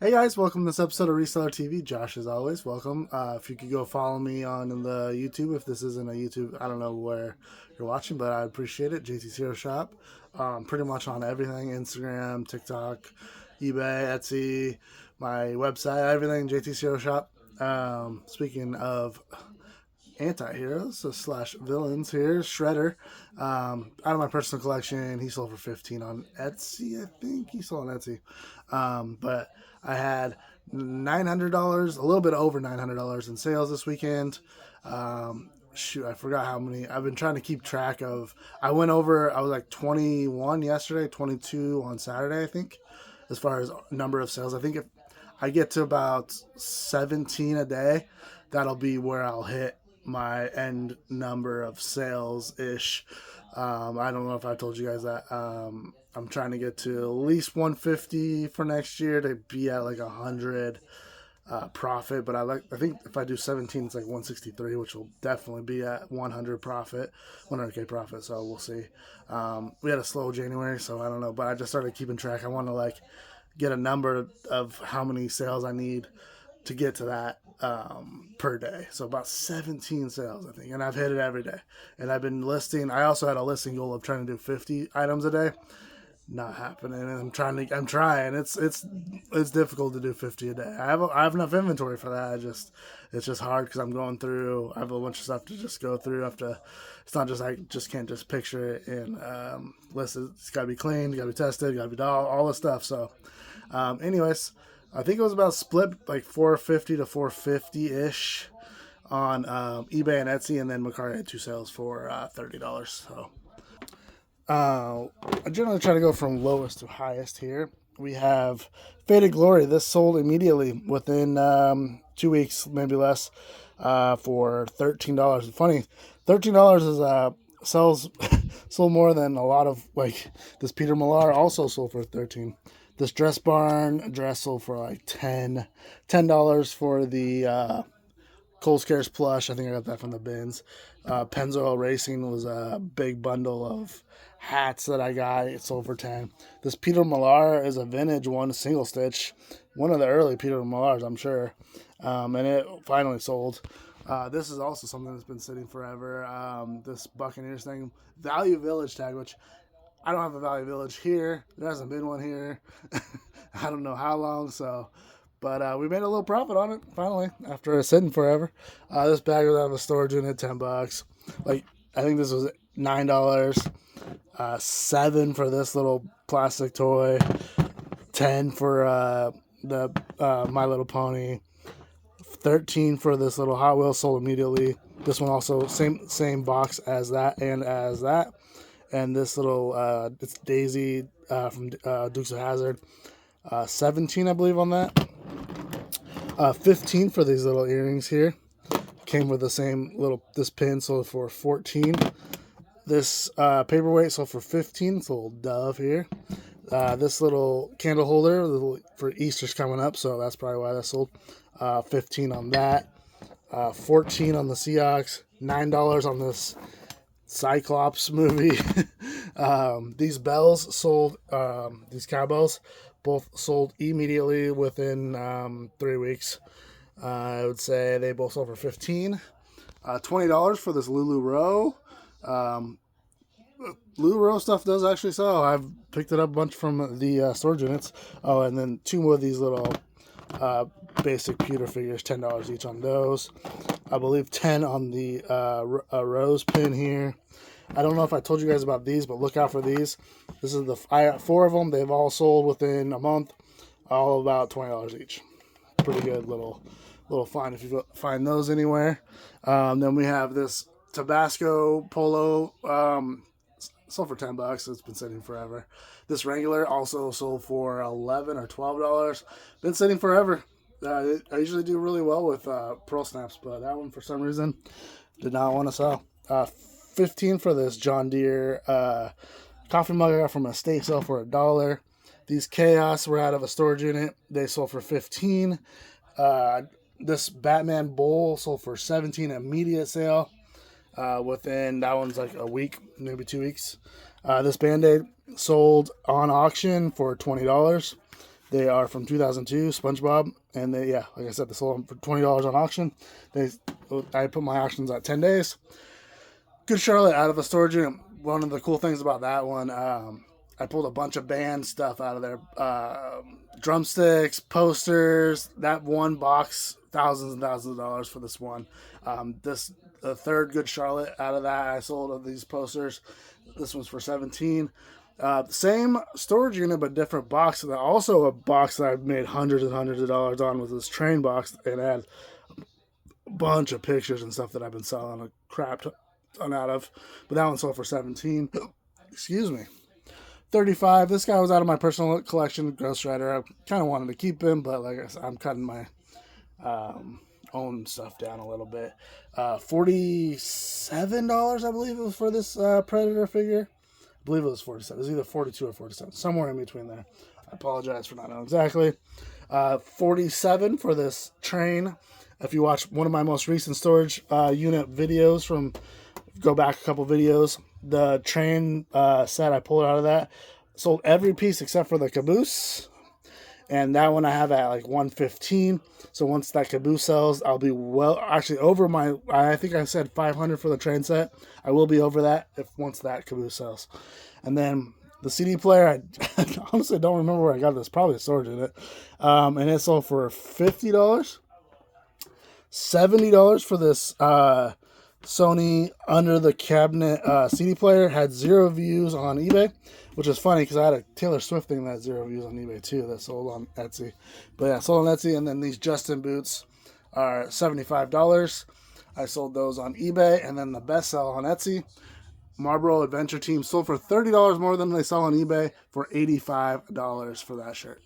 Hey guys, welcome to this episode of Reseller TV. Josh, as always, welcome. If you could go follow me on the YouTube, if this isn't a YouTube, I don't know where you're watching, but I appreciate it. JT's Hero Shop, pretty much on everything: Instagram, TikTok, eBay, Etsy, my website, everything. JT's Hero Shop. Speaking of anti-heroes slash villains, here Shredder, out of my personal collection, he sold for 15 on Etsy. I think he sold on Etsy, but I had $900, a little bit over $900 in sales this weekend. Shoot, I forgot how many. I've been trying to keep track of. I went over. I was like 21 yesterday, 22 on Saturday, I think, as far as number of sales. I think if I get to about 17 a day, that'll be where I'll hit my end number of sales ish. I don't know if I told you guys that. I'm trying to get to at least 150 for next year to be at like 100 profit. But I think if I do 17, it's like 163, which will definitely be at 100 profit, 100K profit. So we'll see. We had a slow January, so I don't know. But I just started keeping track. I want to like get a number of how many sales I need to get to that per day. So about 17 sales, I think. And I've hit it every day. And I've been listing. I also had a listing goal of trying to do 50 items a day. Not happening. And I'm trying. It's difficult to do 50 a day. I have enough inventory for that. It's just hard because I'm going through. I have a bunch of stuff to just go through. I have to. It's not just I just can't just picture it and list it. It's got to be cleaned. Got to be tested. Got to be all the stuff. So, anyways, I think it was about split like 450 to 450 ish on eBay and Etsy, and then Macari had two sales for $30. So I generally try to go from lowest to highest here. We have Faded Glory. This sold immediately within 2 weeks, maybe less, for $13. Funny, $13 is sells sold more than a lot of like this Peter Millar also sold for 13. This Dress Barn dress sold for like $10 for the Cold Scares plush. I think I got that from the bins. Pennzoil Racing was a big bundle of hats that I got. It sold for 10. This Peter Millar is a vintage one, single stitch. One of the early Peter Millars, I'm sure. And it finally sold. This is also something that's been sitting forever. This Buccaneers thing. Value Village tag, which I don't have a Value Village here. There hasn't been one here. I don't know how long, so. But we made a little profit on it finally after sitting forever. This bag was out of a storage unit, $10. Like I think this was $9. $7 for this little plastic toy. 10 for the My Little Pony. 13 for this little Hot Wheels, sold immediately. This one also same box as that and as that. And this little it's Daisy from Dukes of Hazzard. 17, I believe, on that. 15 for these little earrings here. Came with the same little, this pin sold for 14. This paperweight sold for 15. It's a little dove here. This little candle holder for Easter's coming up, so that's probably why that sold. 15 on that. 14 on the Seahawks. $9 on this Cyclops movie. These bells sold, these cowbells both sold immediately within 3 weeks. I would say they both sold for 15. $20 for this Lulu Row stuff does actually sell. I've picked it up a bunch from the storage units. Oh, and then two more of these little basic pewter figures, $10 each on those. I believe 10 on the rose pin here. I don't know if I told you guys about these, but look out for these. This is I got 4 of them. They've all sold within a month, all about $20 each. Pretty good little find if you find those anywhere. Then we have this Tabasco Polo, sold for $10. It's been sitting forever. This Wrangler also sold for $11 or $12. Been sitting forever. I usually do really well with pearl snaps, but that one for some reason did not want to sell. 15 for this John Deere coffee mug I got from a estate sale for $1. These Chaos were out of a storage unit. They sold for 15. This Batman bowl sold for 17, immediate sale. Within, that one's like a week, maybe 2 weeks. This Band-Aid sold on auction for $20. They are from 2002, SpongeBob, and they, yeah, like I said, they sold them for $20 on auction. I put my auctions at 10 days. Good Charlotte out of a storage unit. One of the cool things about that one, I pulled a bunch of band stuff out of there. Drumsticks, posters, that one box, thousands and thousands of dollars for this one. The third Good Charlotte out of that, I sold of these posters. This one's for 17. Same storage unit, but different box. And also a box that I've made hundreds and hundreds of dollars on was this train box, and had a bunch of pictures and stuff that I've been selling a crap ton out of. But that one sold for 17. Excuse me. 35. This guy was out of my personal collection, Ghost Rider. I kind of wanted to keep him, but like I said, I'm cutting my own stuff down a little bit. $47, I believe it was, for this Predator figure. I believe it was 47. It was either 42 or 47, somewhere in between there. I apologize for not knowing exactly. 47 for this train. If you watch one of my most recent storage unit videos go back a couple videos, the train set, I pulled out of that. Sold every piece except for the caboose. And that one I have at like 115. So once that caboose sells, I'll be actually over I think I said 500 for the train set. I will be over that once that caboose sells. And then the CD player, I honestly don't remember where I got this. Probably a storage unit. And it sold for $50. $70 for this Sony under the cabinet CD player. Had 0 views on eBay, which is funny because I had a Taylor Swift thing that had 0 views on eBay too that sold on Etsy. But yeah, sold on Etsy. And then these Justin boots are $75. I sold those on eBay. And then the best sell on Etsy, Marlboro Adventure Team, sold for $30 more than they sell on eBay, for $85 for that shirt.